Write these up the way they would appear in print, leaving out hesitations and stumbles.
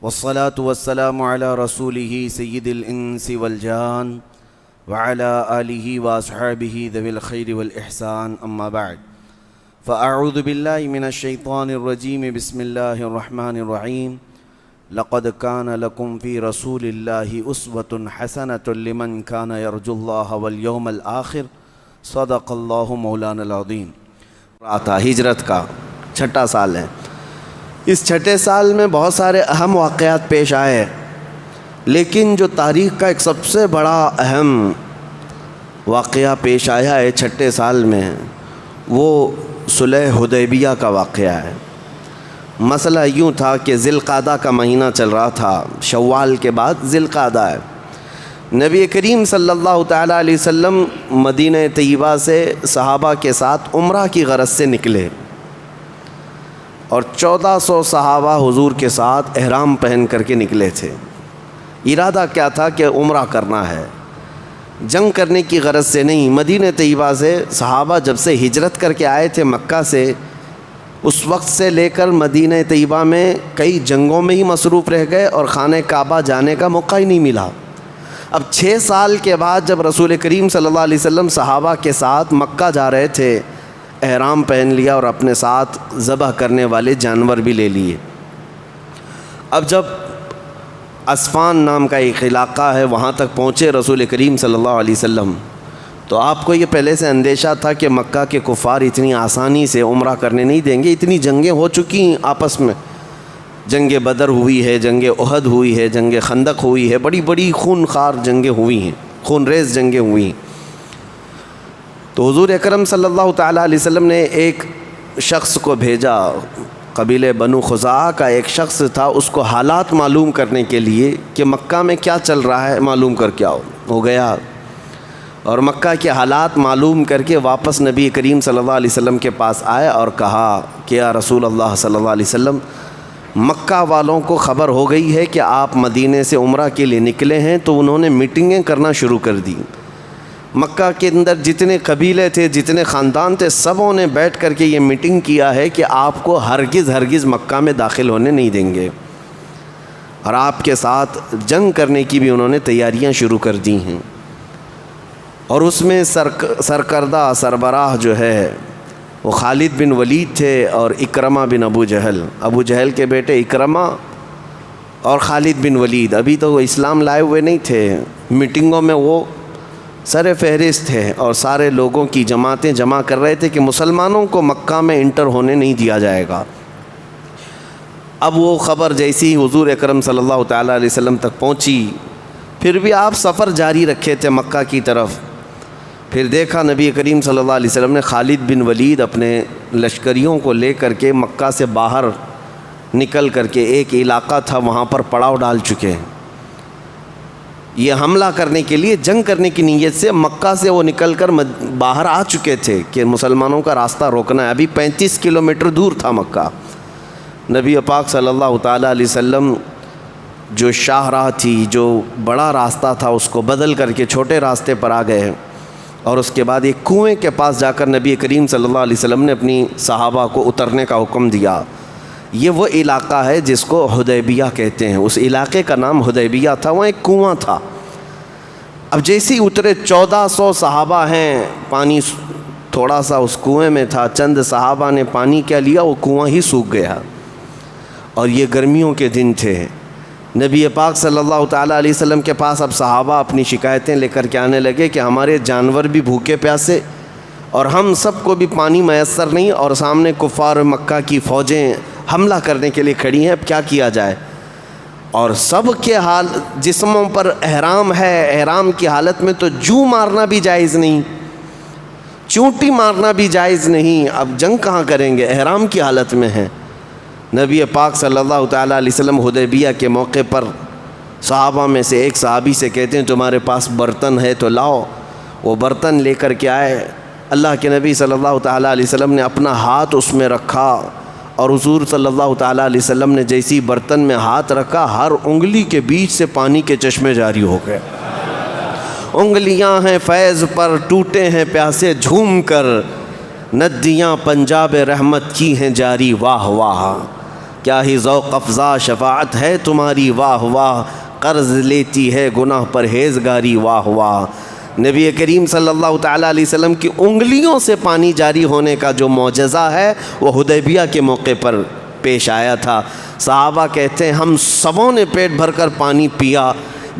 والصلاة والسلام على رسوله سيد الإنس والجان وعلى آله وأصحابه ذوي الخير والإحسان أما بعد فأعوذ بالله من الشيطان الرجيم بسم الله الرحمن الرحيم لقد كان لكم في رسول الله أسوة حسنة لمن كان يرجو الله واليوم الآخر صدق الله مولانا العظيم۔ آتا ہجرت کا چھٹا سال ہے۔ اس چھٹے سال میں بہت سارے اہم واقعات پیش آئے، لیکن جو تاریخ کا ایک سب سے بڑا اہم واقعہ پیش آیا ہے چھٹے سال میں، وہ صلح حدیبیہ کا واقعہ ہے۔ مسئلہ یوں تھا کہ ذی القعدہ کا مہینہ چل رہا تھا، شوال کے بعد ذی القعدہ ہے۔ نبی کریم صلی اللہ تعالیٰ علیہ وسلم مدینہ طیبہ سے صحابہ کے ساتھ عمرہ کی غرض سے نکلے، اور 1400 صحابہ حضور کے ساتھ احرام پہن کر کے نکلے تھے۔ ارادہ کیا تھا کہ عمرہ کرنا ہے، جنگ کرنے کی غرض سے نہیں۔ مدینہ طیبہ سے صحابہ جب سے ہجرت کر کے آئے تھے مکہ سے، اس وقت سے لے کر مدینہ طیبہ میں کئی جنگوں میں ہی مصروف رہ گئے اور خانہ کعبہ جانے کا موقع ہی نہیں ملا۔ اب 6 سال کے بعد جب رسول کریم صلی اللہ علیہ وسلم صحابہ کے ساتھ مکہ جا رہے تھے، احرام پہن لیا اور اپنے ساتھ ذبح کرنے والے جانور بھی لے لیے۔ اب جب اسفان نام کا ایک علاقہ ہے، وہاں تک پہنچے رسول کریم صلی اللہ علیہ وسلم، تو آپ کو یہ پہلے سے اندیشہ تھا کہ مکہ کے کفار اتنی آسانی سے عمرہ کرنے نہیں دیں گے۔ اتنی جنگیں ہو چکی ہیں آپس میں، جنگ بدر ہوئی ہے، جنگ احد ہوئی ہے، جنگ خندق ہوئی ہے، بڑی بڑی خون خوار جنگیں ہوئی ہیں، خون ریز جنگیں ہوئی ہیں۔ تو حضور اکرم صلی اللہ تعالیٰ علیہ وسلم نے ایک شخص کو بھیجا، قبیلہ بنو خزاعہ کا ایک شخص تھا، اس کو حالات معلوم کرنے کے لیے کہ مکہ میں کیا چل رہا ہے معلوم کر کے آؤ۔ ہو گیا اور مکہ کے حالات معلوم کر کے واپس نبی کریم صلی اللہ علیہ وسلم کے پاس آئے اور کہا کہ یا رسول اللہ صلی اللہ علیہ وسلم، مکہ والوں کو خبر ہو گئی ہے کہ آپ مدینے سے عمرہ کے لیے نکلے ہیں، تو انہوں نے میٹنگیں کرنا شروع کر دی۔ مکہ کے اندر جتنے قبیلے تھے، جتنے خاندان تھے، سبوں نے بیٹھ کر کے یہ میٹنگ کیا ہے کہ آپ کو ہرگز مکہ میں داخل ہونے نہیں دیں گے، اور آپ کے ساتھ جنگ کرنے کی بھی انہوں نے تیاریاں شروع کر دی ہیں۔ اور اس میں سرکردہ سربراہ جو ہے وہ خالد بن ولید تھے اور اکرمہ بن ابو جہل کے بیٹے اکرمہ اور خالد بن ولید۔ ابھی تو وہ اسلام لائے ہوئے نہیں تھے، میٹنگوں میں وہ سر فہرست تھے اور سارے لوگوں کی جماعتیں جمع کر رہے تھے کہ مسلمانوں کو مکہ میں انٹر ہونے نہیں دیا جائے گا۔ اب وہ خبر جیسی ہی حضور اکرم صلی اللہ تعالیٰ علیہ وسلم تک پہنچی، پھر بھی آپ سفر جاری رکھے تھے مکہ کی طرف۔ پھر دیکھا نبی کریم صلی اللہ علیہ وسلم نے خالد بن ولید اپنے لشکریوں کو لے کر کے مکہ سے باہر نکل کر کے ایک علاقہ تھا وہاں پر پڑاؤ ڈال چکے ہیں۔ یہ حملہ کرنے کے لیے، جنگ کرنے کی نیت سے مکہ سے وہ نکل کر باہر آ چکے تھے کہ مسلمانوں کا راستہ روکنا ہے۔ ابھی 35 کلومیٹر دور تھا مکہ۔ نبی پاک صلی اللہ تعالیٰ علیہ وسلم جو شاہراہ تھی، جو بڑا راستہ تھا، اس کو بدل کر کے چھوٹے راستے پر آ گئے، اور اس کے بعد ایک کنویں کے پاس جا کر نبی کریم صلی اللہ علیہ وسلم نے اپنی صحابہ کو اترنے کا حکم دیا۔ یہ وہ علاقہ ہے جس کو حدیبیہ کہتے ہیں، اس علاقے کا نام حدیبیہ تھا، وہ ایک کنواں تھا۔ اب جیسے ہی اترے 1400 صحابہ ہیں، پانی تھوڑا سا اس کنویں میں تھا، چند صحابہ نے پانی کیا لیا، وہ کنواں ہی سوکھ گیا۔ اور یہ گرمیوں کے دن تھے۔ نبی پاک صلی اللہ تعالیٰ علیہ وسلم کے پاس اب صحابہ اپنی شکایتیں لے کر کے آنے لگے کہ ہمارے جانور بھی بھوکے پیاسے اور ہم سب کو بھی پانی میسر نہیں، اور سامنے کفار مکہ کی فوجیں حملہ کرنے کے لیے کھڑی ہیں، اب کیا کیا جائے؟ اور سب کے حال جسموں پر احرام ہے، احرام کی حالت میں تو جو مارنا بھی جائز نہیں، چونٹی مارنا بھی جائز نہیں، اب جنگ کہاں کریں گے، احرام کی حالت میں ہیں۔ نبی پاک صلی اللہ تعالیٰ علیہ وسلم حدیبیہ کے موقع پر صحابہ میں سے ایک صحابی سے کہتے ہیں تمہارے پاس برتن ہے تو لاؤ۔ وہ برتن لے کر کے آئے۔ اللہ کے نبی صلی اللہ تعالیٰ علیہ وسلم نے اپنا ہاتھ اس میں رکھا، اور حضور صلی اللہ تعالیٰ علیہ وسلم نے جیسی برتن میں ہاتھ رکھا، ہر انگلی کے بیچ سے پانی کے چشمے جاری ہو گئے۔ انگلیاں ہیں فیض پر، ٹوٹے ہیں پیاسے جھوم کر، ندیاں پنجاب رحمت کی ہیں جاری، واہ واہ۔ کیا ہی ذوق افزا شفاعت ہے تمہاری واہ واہ، قرض لیتی ہے گناہ پرہیزگاری واہ واہ۔ نبی کریم صلی اللہ تعالیٰ علیہ وسلم کی انگلیوں سے پانی جاری ہونے کا جو معجزہ ہے وہ حدیبیہ کے موقع پر پیش آیا تھا۔ صحابہ کہتے ہیں ہم سبوں نے پیٹ بھر کر پانی پیا،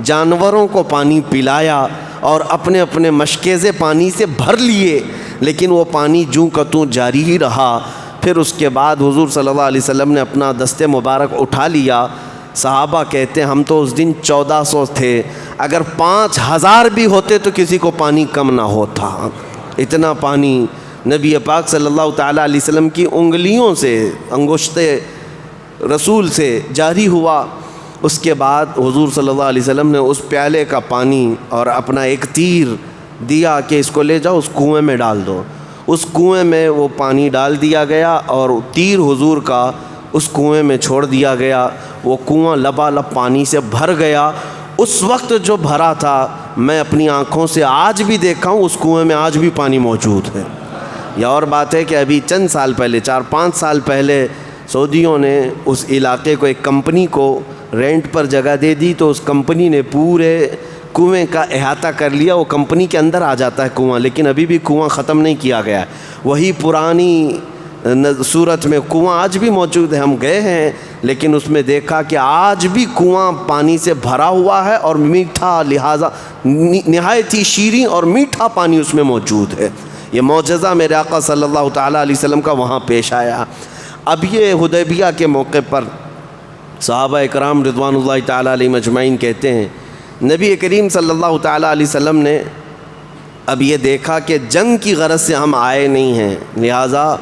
جانوروں کو پانی پلایا اور اپنے اپنے مشکیزے پانی سے بھر لیے، لیکن وہ پانی جوں کا توں جاری ہی رہا۔ پھر اس کے بعد حضور صلی اللہ علیہ وسلم نے اپنا دست مبارک اٹھا لیا۔ صحابہ کہتے ہیں ہم تو اس دن 1400 تھے، اگر 5000 بھی ہوتے تو کسی کو پانی کم نہ ہوتا، اتنا پانی نبی پاک صلی اللہ تعالیٰ علیہ وسلم کی انگلیوں سے، انگشت رسول سے جاری ہوا۔ اس کے بعد حضور صلی اللہ علیہ وسلم نے اس پیالے کا پانی اور اپنا ایک تیر دیا کہ اس کو لے جاؤ اس کنویں میں ڈال دو۔ اس کنویں میں وہ پانی ڈال دیا گیا اور تیر حضور کا اس کنویں میں چھوڑ دیا گیا۔ وہ کنواں لبالب پانی سے بھر گیا۔ اس وقت جو بھرا تھا میں اپنی آنکھوں سے آج بھی دیکھا ہوں، اس کنویں میں آج بھی پانی موجود ہے۔ یہ اور بات ہے کہ ابھی چند سال پہلے 4-5 سال پہلے سعودیوں نے اس علاقے کو ایک کمپنی کو رینٹ پر جگہ دے دی، تو اس کمپنی نے پورے کنویں کا احاطہ کر لیا۔ وہ کمپنی کے اندر آ جاتا ہے کنواں، لیکن ابھی بھی کنواں ختم نہیں کیا گیا ہے، وہی پرانی صورت میں کنواں آج بھی موجود ہے۔ ہم گئے ہیں لیکن اس میں دیکھا کہ آج بھی کنواں پانی سے بھرا ہوا ہے اور میٹھا، لہٰذا نہایت ہی شیریں اور میٹھا پانی اس میں موجود ہے۔ یہ معجزہ میرے آقا صلی اللہ تعالیٰ علیہ وسلم کا وہاں پیش آیا۔ اب یہ حدیبیہ کے موقع پر صحابہ اکرام رضوان اللہ تعالیٰ علیہم اجمعین کہتے ہیں نبی کریم صلی اللہ تعالیٰ علیہ وسلم نے اب یہ دیکھا کہ جنگ کی غرض سے ہم آئے نہیں ہیں، لہٰذا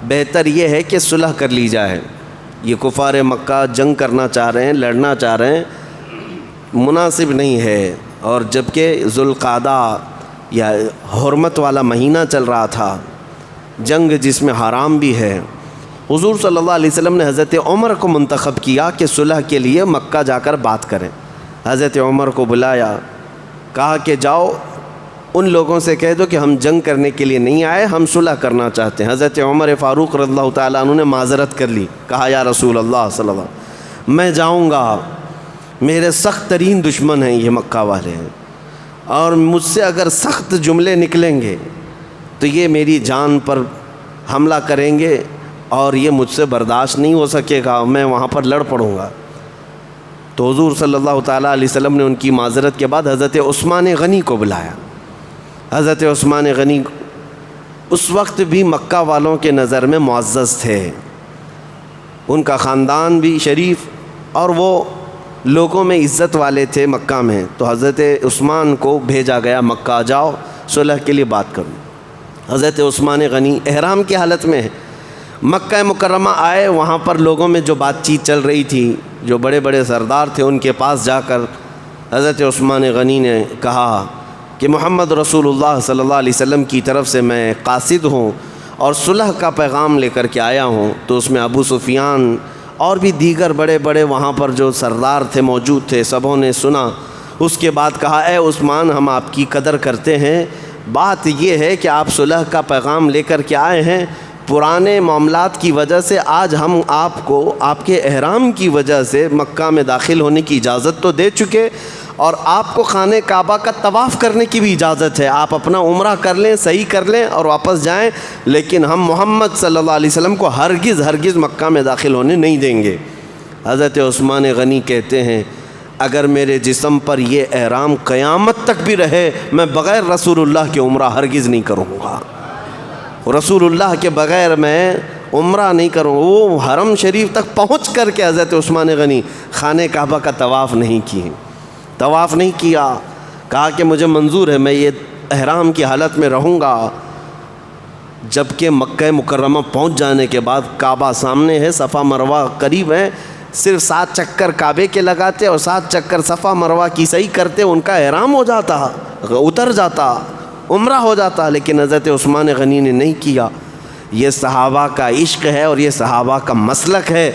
بہتر یہ ہے کہ صلح کر لی جائے۔ یہ کفار مکہ جنگ کرنا چاہ رہے ہیں، لڑنا چاہ رہے ہیں، مناسب نہیں ہے۔ اور جبکہ ذوالقعدہ یا حرمت والا مہینہ چل رہا تھا، جنگ جس میں حرام بھی ہے، حضور صلی اللہ علیہ وسلم نے حضرت عمر کو منتخب کیا کہ صلح کے لیے مکہ جا کر بات کریں۔ حضرت عمر کو بلایا، کہا کہ جاؤ ان لوگوں سے کہہ دو کہ ہم جنگ کرنے کے لیے نہیں آئے، ہم صلح کرنا چاہتے ہیں۔ حضرت عمر فاروق رضی اللہ تعالیٰ عنہ نے معذرت کر لی، کہا یا رسول اللہ صلی اللہ علیہ وسلم میں جاؤں گا، میرے سخت ترین دشمن ہیں یہ مکہ والے ہیں، اور مجھ سے اگر سخت جملے نکلیں گے تو یہ میری جان پر حملہ کریں گے اور یہ مجھ سے برداشت نہیں ہو سکے گا، میں وہاں پر لڑ پڑوں گا۔ تو حضور صلی اللہ تعالیٰ علیہ وسلم نے ان کی معذرت کے بعد حضرت عثمان غنی کو بلایا۔ حضرت عثمان غنی اس وقت بھی مکہ والوں کے نظر میں معزز تھے، ان کا خاندان بھی شریف اور وہ لوگوں میں عزت والے تھے مکہ میں۔ تو حضرت عثمان کو بھیجا گیا مکہ، جاؤ صلح کے لیے بات کرو۔ حضرت عثمان غنی احرام کی حالت میں ہے، مکہ مکرمہ آئے، وہاں پر لوگوں میں جو بات چیت چل رہی تھی، جو بڑے بڑے سردار تھے، ان کے پاس جا کر حضرت عثمان غنی نے کہا کہ محمد رسول اللہ صلی اللہ علیہ وسلم کی طرف سے میں قاصد ہوں اور صلح کا پیغام لے کر کے آیا ہوں۔ تو اس میں ابو سفیان اور بھی دیگر بڑے بڑے وہاں پر جو سردار تھے موجود تھے، سبوں نے سنا۔ اس کے بعد کہا اے عثمان ہم آپ کی قدر کرتے ہیں، بات یہ ہے کہ آپ صلح کا پیغام لے کر کے آئے ہیں، پرانے معاملات کی وجہ سے آج ہم آپ کو آپ کے احرام کی وجہ سے مکہ میں داخل ہونے کی اجازت تو دے چکے، اور آپ کو خانہ کعبہ کا طواف کرنے کی بھی اجازت ہے، آپ اپنا عمرہ کر لیں، صحیح کر لیں اور واپس جائیں، لیکن ہم محمد صلی اللہ علیہ وسلم کو ہرگز مکہ میں داخل ہونے نہیں دیں گے۔ حضرت عثمان غنی کہتے ہیں اگر میرے جسم پر یہ احرام قیامت تک بھی رہے، میں بغیر رسول اللہ کے عمرہ ہرگز نہیں کروں گا، رسول اللہ کے بغیر میں عمرہ نہیں کروں۔ وہ حرم شریف تک پہنچ کر کے حضرت عثمان غنی خانہ کعبہ کا طواف نہیں کیا، کہا کہ مجھے منظور ہے، میں یہ احرام کی حالت میں رہوں گا۔ جبکہ مکہ مکرمہ پہنچ جانے کے بعد کعبہ سامنے ہے، صفا مروہ قریب ہے، صرف 7 چکر کعبے کے لگاتے اور 7 چکر صفا مروہ کی صحیح کرتے، ان کا احرام ہو جاتا، اتر جاتا، عمرہ ہو جاتا، لیکن حضرت عثمان غنی نے نہیں کیا۔ یہ صحابہ کا عشق ہے اور یہ صحابہ کا مسلک ہے،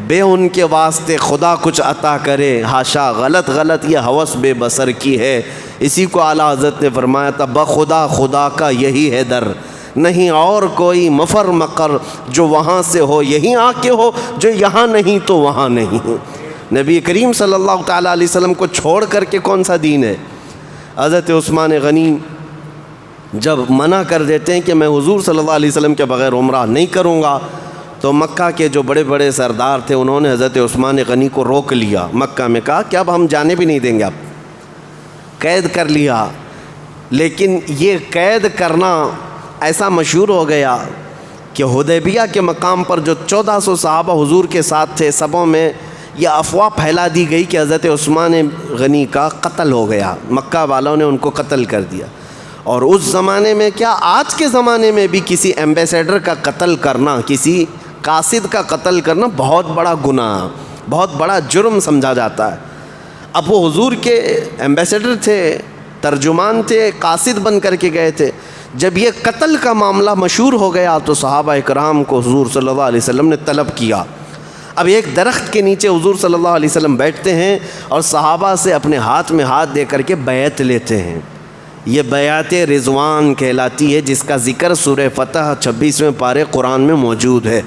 بے ان کے واسطے خدا کچھ عطا کرے، ہاشا غلط یہ ہوس بے بصر کی ہے۔ اسی کو اعلیٰ حضرت نے فرمایا تھا بخدا خدا کا یہی ہے در، نہیں اور کوئی مفر مقر جو وہاں سے ہو یہیں آ کے ہو، جو یہاں نہیں تو وہاں نہیں۔ نبی کریم صلی اللہ تعالیٰ علیہ وسلم کو چھوڑ کر کے کون سا دین ہے؟ حضرت عثمان غنی جب منع کر دیتے ہیں کہ میں حضور صلی اللہ علیہ وسلم کے بغیر عمرہ نہیں کروں گا، تو مکہ کے جو بڑے بڑے سردار تھے انہوں نے حضرت عثمان غنی کو روک لیا مکہ میں، کہا کہ اب ہم جانے بھی نہیں دیں گے، اب قید کر لیا۔ لیکن یہ قید کرنا ایسا مشہور ہو گیا کہ حدیبیہ کے مقام پر جو 1400 صحابہ حضور کے ساتھ تھے، سبوں میں یہ افواہ پھیلا دی گئی کہ حضرت عثمان غنی کا قتل ہو گیا، مکہ والوں نے ان کو قتل کر دیا۔ اور اس زمانے میں کیا، آج کے زمانے میں بھی کسی ایمبیسیڈر کا قتل کرنا، کسی قاصد کا قتل کرنا بہت بڑا گناہ، بہت بڑا جرم سمجھا جاتا ہے۔ اب وہ حضور کے ایمبیسیڈر تھے، ترجمان تھے، قاصد بن کر کے گئے تھے۔ جب یہ قتل کا معاملہ مشہور ہو گیا تو صحابہ اکرام کو حضور صلی اللہ علیہ وسلم نے طلب کیا۔ اب ایک درخت کے نیچے حضور صلی اللہ علیہ وسلم بیٹھتے ہیں اور صحابہ سے اپنے ہاتھ میں ہاتھ دے کر کے بیعت لیتے ہیں۔ یہ بیعت رضوان کہلاتی ہے، جس کا ذکر سورہ فتح 26ویں پارے قرآن میں موجود ہے۔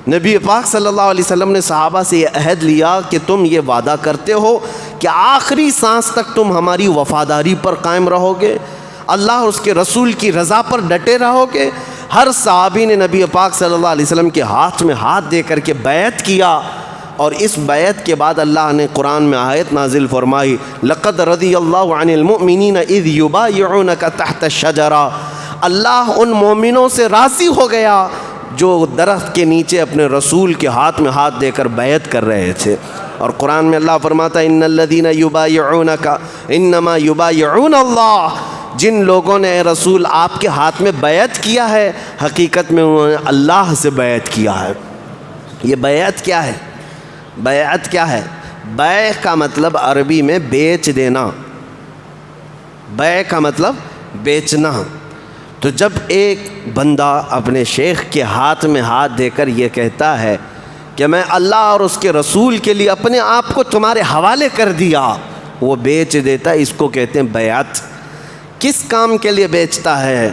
نبی پاک صلی اللہ علیہ وسلم نے صحابہ سے یہ عہد لیا کہ تم یہ وعدہ کرتے ہو کہ آخری سانس تک تم ہماری وفاداری پر قائم رہو گے، اللہ اور اس کے رسول کی رضا پر ڈٹے رہو گے۔ ہر صحابی نے نبی پاک صلی اللہ علیہ وسلم کے ہاتھ میں ہاتھ دے کر کے بیعت کیا، اور اس بیعت کے بعد اللہ نے قرآن میں آیت نازل فرمائی، لقد رضی اللہ عن المؤمنین اذ یبایعونک تحت الشجرہ، اللہ ان مومنوں سے راضی ہو گیا جو درخت کے نیچے اپنے رسول کے ہاتھ میں ہاتھ دے کر بیعت کر رہے تھے۔ اور قرآن میں اللہ فرماتا ہے ان الذین یبایعونک انما یبایعون اللہ، جن لوگوں نے اے رسول آپ کے ہاتھ میں بیعت کیا ہے، حقیقت میں انہوں نے اللہ سے بیعت کیا ہے۔ یہ بیعت کیا ہے؟ بیعت کیا ہے؟ بیع کا مطلب عربی میں بیچ دینا، بیع کا مطلب بیچنا۔ تو جب ایک بندہ اپنے شیخ کے ہاتھ میں ہاتھ دے کر یہ کہتا ہے کہ میں اللہ اور اس کے رسول کے لیے اپنے آپ کو تمہارے حوالے کر دیا، وہ بیچ دیتا ہے، اس کو کہتے ہیں بیعت۔ کس کام کے لیے بیچتا ہے؟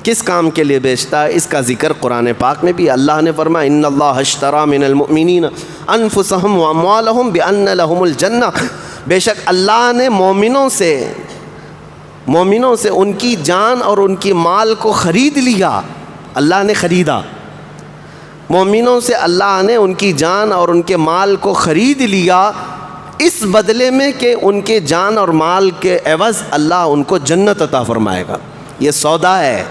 کس کام کے لیے بیچتا ہے؟ اس کا ذکر قرآن پاک میں بھی اللہ نے فرمایا ان اللہ اشتری من المؤمنین انفسهم واموالهم بان لهم الجنہ، بے شک اللہ نے مومنوں سے ان کی جان اور ان کی مال کو خرید لیا، اللہ نے خریدا۔ مومنوں سے اللہ نے ان کی جان اور ان کے مال کو خرید لیا، اس بدلے میں کہ ان کے جان اور مال کے عوض اللہ ان کو جنت عطا فرمائے گا۔ یہ سودا ہے،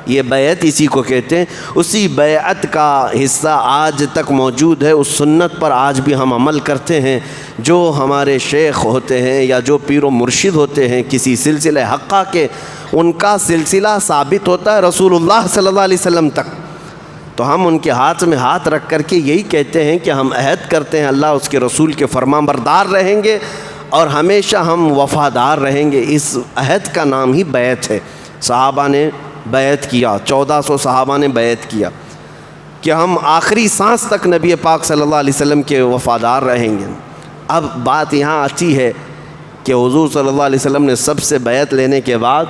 یہ بیعت اسی کو کہتے ہیں۔ اسی بیعت کا حصہ آج تک موجود ہے، اس سنت پر آج بھی ہم عمل کرتے ہیں۔ جو ہمارے شیخ ہوتے ہیں یا جو پیر و مرشد ہوتے ہیں کسی سلسلہ حقہ کے، ان کا سلسلہ ثابت ہوتا ہے رسول اللہ صلی اللہ علیہ وسلم تک، تو ہم ان کے ہاتھ میں ہاتھ رکھ کر کے یہی کہتے ہیں کہ ہم عہد کرتے ہیں اللہ اس کے رسول کے فرمان بردار رہیں گے اور ہمیشہ ہم وفادار رہیں گے۔ اس عہد کا نام ہی بیعت ہے۔ صحابہ نے بیعت کیا، 1400 صحابہ نے بیعت کیا کہ ہم آخری سانس تک نبی پاک صلی اللہ علیہ وسلم کے وفادار رہیں گے۔ اب بات یہاں آتی ہے کہ حضور صلی اللہ علیہ وسلم نے سب سے بیعت لینے کے بعد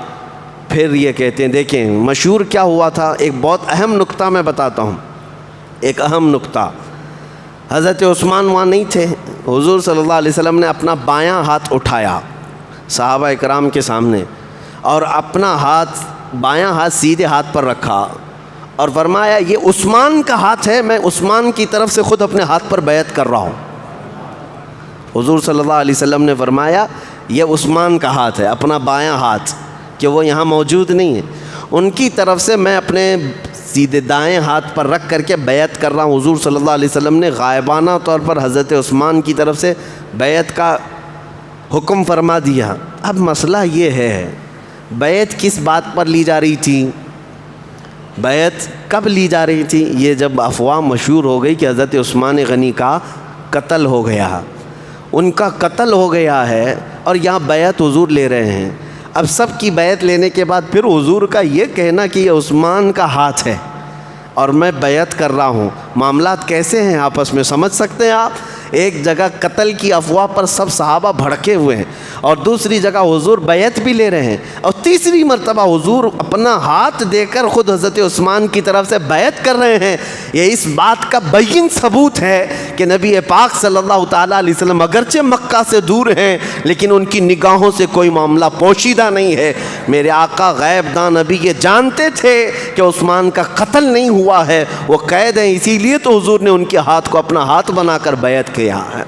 پھر یہ کہتے ہیں، دیکھیں مشہور کیا ہوا تھا، ایک بہت اہم نقطہ میں بتاتا ہوں، ایک اہم نقطہ۔ حضرت عثمان وہاں نہیں تھے، حضور صلی اللہ علیہ وسلم نے اپنا بایاں ہاتھ اٹھایا صحابہ اکرام کے سامنے اور اپنا ہاتھ بایاں ہاتھ سیدھے ہاتھ پر رکھا اور فرمایا یہ عثمان کا ہاتھ ہے، میں عثمان کی طرف سے خود اپنے ہاتھ پر بیعت کر رہا ہوں۔ حضور صلی اللہ علیہ وسلم نے فرمایا یہ عثمان کا ہاتھ ہے، اپنا بایاں ہاتھ، کہ وہ یہاں موجود نہیں ہے، ان کی طرف سے میں اپنے سیدھے دائیں ہاتھ پر رکھ کر کے بیعت کر رہا ہوں۔ حضور صلی اللہ علیہ وسلم نے غائبانہ طور پر حضرت عثمان کی طرف سے بیعت کا حکم فرما دیا۔ اب مسئلہ یہ ہے بیعت کس بات پر لی جا رہی تھی؟ بیعت کب لی جا رہی تھی؟ یہ جب افواہ مشہور ہو گئی کہ حضرت عثمان غنی کا قتل ہو گیا، ان کا قتل ہو گیا ہے اور یہاں بیعت حضور لے رہے ہیں۔ اب سب کی بیعت لینے کے بعد پھر حضور کا یہ کہنا کہ یہ عثمان کا ہاتھ ہے اور میں بیعت کر رہا ہوں، معاملات کیسے ہیں آپس میں سمجھ سکتے ہیں آپ؟ ایک جگہ قتل کی افواہ پر سب صحابہ بھڑکے ہوئے ہیں، اور دوسری جگہ حضور بیعت بھی لے رہے ہیں، اور تیسری مرتبہ حضور اپنا ہاتھ دے کر خود حضرت عثمان کی طرف سے بیعت کر رہے ہیں۔ یہ اس بات کا بین ثبوت ہے کہ نبی پاک صلی اللہ تعالیٰ علیہ وسلم اگرچہ مکہ سے دور ہیں لیکن ان کی نگاہوں سے کوئی معاملہ پوشیدہ نہیں ہے۔ میرے آقا غیب داں نبی یہ جانتے تھے کہ عثمان کا قتل نہیں ہوا ہے، وہ قید ہیں، اسی لیے تو حضور نے ان کے ہاتھ کو اپنا ہاتھ بنا کر بیعت کیا ہے۔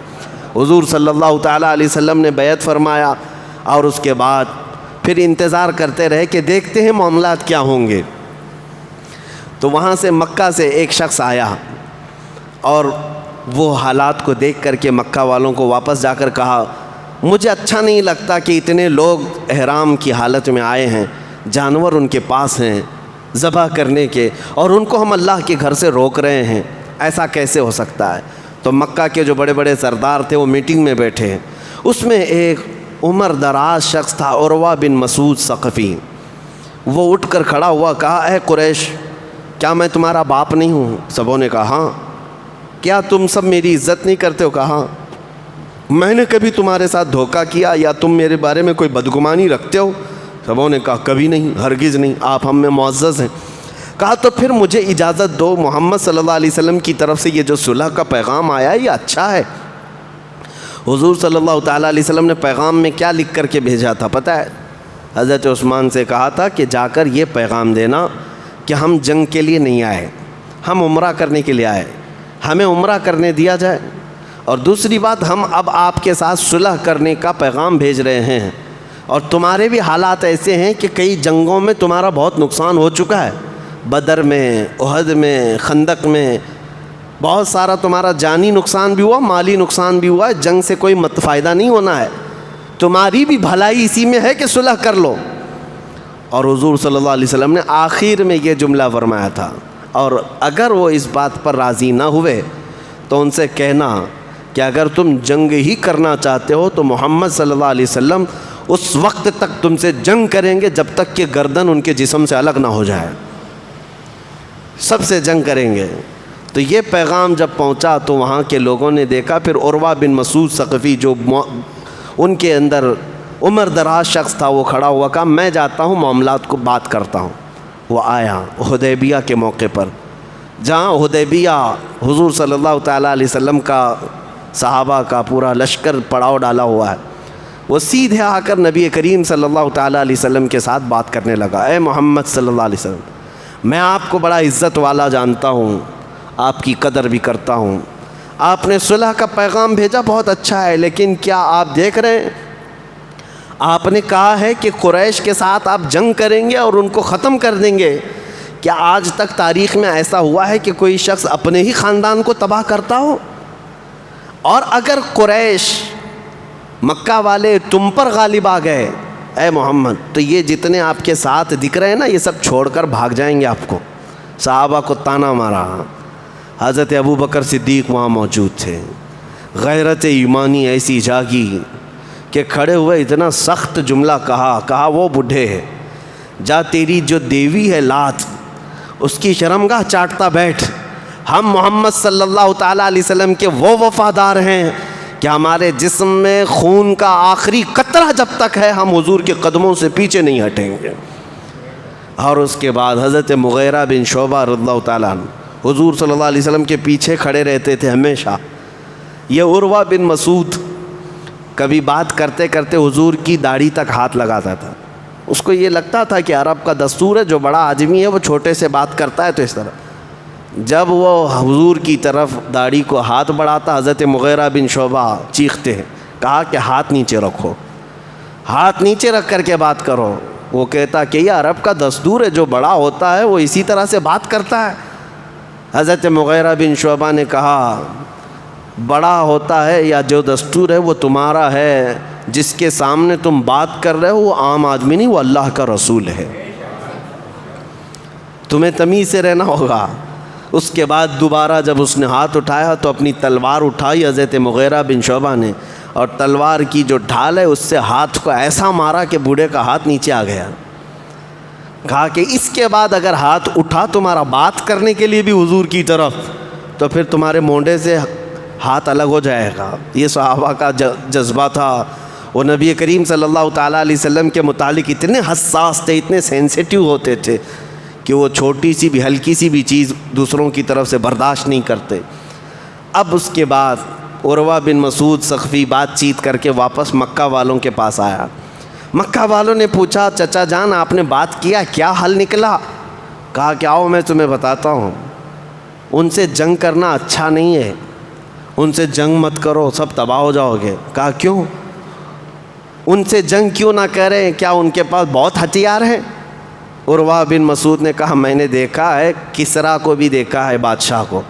حضور صلی اللہ تعالیٰ علیہ وسلم نے بیعت فرمایا، اور اس کے بعد پھر انتظار کرتے رہے کہ دیکھتے ہیں معاملات کیا ہوں گے۔ تو وہاں سے مکہ سے ایک شخص آیا، اور وہ حالات کو دیکھ کر کے مکہ والوں کو واپس جا کر کہا، مجھے اچھا نہیں لگتا کہ اتنے لوگ احرام کی حالت میں آئے ہیں، جانور ان کے پاس ہیں ذبح کرنے کے، اور ان کو ہم اللہ کے گھر سے روک رہے ہیں، ایسا کیسے ہو سکتا ہے؟ تو مکہ کے جو بڑے بڑے سردار تھے وہ میٹنگ میں بیٹھے ہیں، اس میں ایک عمر دراز شخص تھا، عروہ بن مسعود ثقفی۔ وہ اٹھ کر کھڑا ہوا، کہا، اے قریش، کیا میں تمہارا باپ نہیں ہوں؟ سبوں نے کہا ہاں۔ کیا تم سب میری عزت نہیں کرتے ہو؟ کہا ہاں۔ میں نے کبھی تمہارے ساتھ دھوکہ کیا یا تم میرے بارے میں کوئی بدگمانی رکھتے ہو؟ سبوں نے کہا کبھی نہیں، ہرگز نہیں، آپ ہم میں معزز ہیں۔ کہا تو پھر مجھے اجازت دو، محمد صلی اللہ علیہ وسلم کی طرف سے یہ جو صلح کا پیغام آیا ہے یہ اچھا ہے۔ حضور صلی اللہ تعالیٰ علیہ وسلم نے پیغام میں کیا لکھ کر کے بھیجا تھا پتہ ہے؟ حضرت عثمان سے کہا تھا کہ جا کر یہ پیغام دینا کہ ہم جنگ کے لیے نہیں آئے، ہم عمرہ کرنے کے لیے آئے، ہمیں عمرہ کرنے دیا جائے، اور دوسری بات ہم اب آپ کے ساتھ صلح کرنے کا پیغام بھیج رہے ہیں، اور تمہارے بھی حالات ایسے ہیں کہ کئی جنگوں میں تمہارا بہت نقصان ہو چکا ہے، بدر میں، احد میں، خندق میں، بہت سارا تمہارا جانی نقصان بھی ہوا، مالی نقصان بھی ہوا ہے، جنگ سے کوئی فائدہ نہیں ہونا ہے، تمہاری بھی بھلائی اسی میں ہے کہ صلح کر لو۔ اور حضور صلی اللہ علیہ وسلم نے آخر میں یہ جملہ فرمایا تھا، اور اگر وہ اس بات پر راضی نہ ہوئے تو ان سے کہنا کہ اگر تم جنگ ہی کرنا چاہتے ہو تو محمد صلی اللہ علیہ وسلم اس وقت تک تم سے جنگ کریں گے جب تک کہ گردن ان کے جسم سے الگ نہ ہو جائے، سب سے جنگ کریں گے۔ تو یہ پیغام جب پہنچا تو وہاں کے لوگوں نے دیکھا، پھر عروہ بن مسعود ثقفی جو ان کے اندر عمر دراز شخص تھا وہ کھڑا ہوا، کہا میں جاتا ہوں معاملات کو بات کرتا ہوں۔ وہ آیا حدیبیہ کے موقع پر، جہاں حدیبیہ حضور صلی اللہ تعالیٰ علیہ وسلم کا صحابہ کا پورا لشکر پڑاؤ ڈالا ہوا ہے، وہ سیدھے آ کر نبی کریم صلی اللہ تعالیٰ علیہ وسلم کے ساتھ بات کرنے لگا، اے محمد صلی اللہ علیہ وسلم، میں آپ کو بڑا عزت والا جانتا ہوں، آپ کی قدر بھی کرتا ہوں، آپ نے صلح کا پیغام بھیجا بہت اچھا ہے، لیکن کیا آپ دیکھ رہے ہیں آپ نے کہا ہے کہ قریش کے ساتھ آپ جنگ کریں گے اور ان کو ختم کر دیں گے، کیا آج تک تاریخ میں ایسا ہوا ہے کہ کوئی شخص اپنے ہی خاندان کو تباہ کرتا ہو؟ اور اگر قریش مکہ والے تم پر غالب آ گئے اے محمد تو یہ جتنے آپ کے ساتھ دکھ رہے ہیں نا یہ سب چھوڑ کر بھاگ جائیں گے آپ کو۔ صحابہ کو تانا مارا، حضرت ابو بکر صدیق وہاں موجود تھے، غیرت ایمانی ایسی جاگی کہ کھڑے ہوئے اتنا سخت جملہ کہا وہ بڈھے ہے، جا تیری جو دیوی ہے لات اس کی شرمگاہ چاٹتا بیٹھ، ہم محمد صلی اللہ تعالیٰ علیہ وسلم کے وہ وفادار ہیں کہ ہمارے جسم میں خون کا آخری قطرہ جب تک ہے ہم حضور کے قدموں سے پیچھے نہیں ہٹیں گے۔ اور اس کے بعد حضرت مغیرہ بن شعبہ رضی اللہ تعالیٰ عنہ حضور صلی اللہ علیہ وسلم کے پیچھے کھڑے رہتے تھے ہمیشہ۔ یہ عروہ بن مسعود کبھی بات کرتے کرتے حضور کی داڑھی تک ہاتھ لگاتا تھا، اس کو یہ لگتا تھا کہ عرب کا دستور ہے جو بڑا آدمی ہے وہ چھوٹے سے بات کرتا ہے، تو اس طرح جب وہ حضور کی طرف داڑھی کو ہاتھ بڑھاتا حضرت مغیرہ بن شعبہ چیختے ہیں، کہا کہ ہاتھ نیچے رکھو، ہاتھ نیچے رکھ کر کے بات کرو۔ وہ کہتا کہ یہ عرب کا دستور ہے جو بڑا ہوتا ہے وہ اسی طرح سے بات کرتا ہے۔ حضرت مغیرہ بن شعبہ نے کہا بڑا ہوتا ہے یا جو دستور ہے وہ تمہارا ہے، جس کے سامنے تم بات کر رہے ہو وہ عام آدمی نہیں، وہ اللہ کا رسول ہے، تمہیں تمیز سے رہنا ہوگا۔ اس کے بعد دوبارہ جب اس نے ہاتھ اٹھایا تو اپنی تلوار اٹھائی حضرت مغیرہ بن شعبہ نے، اور تلوار کی جو ڈھال ہے اس سے ہاتھ کو ایسا مارا کہ بوڑھے کا ہاتھ نیچے آ گیا۔ کہا کہ اس کے بعد اگر ہاتھ اٹھا تمہارا بات کرنے کے لیے بھی حضور کی طرف تو پھر تمہارے مونڈے سے ہاتھ الگ ہو جائے گا۔ یہ صحابہ کا جذبہ تھا۔ وہ نبی کریم صلی اللہ تعالیٰ علیہ وسلم کے متعلق اتنے حساس تھے، اتنے سینسیٹیو ہوتے تھے کہ وہ چھوٹی سی بھی ہلکی سی بھی چیز دوسروں کی طرف سے برداشت نہیں کرتے۔ اب اس کے بعد عروہ بن مسعود ثقفی بات چیت کر کے واپس مکہ والوں کے پاس آیا۔ مکہ والوں نے پوچھا چچا جان آپ نے بات کیا، کیا حل نکلا؟ کہا کہ آؤ میں تمہیں بتاتا ہوں، ان سے جنگ کرنا اچھا نہیں ہے، ان سے جنگ مت کرو، سب تباہ ہو جاؤ گے۔ کہا کیوں؟ ان سے جنگ کیوں نہ کریں، کیا ان کے پاس بہت ہتھیار ہیں؟ عروہ بن مسعود نے کہا میں نے دیکھا ہے، کسریٰ کو بھی دیکھا ہے، بادشاہ کو،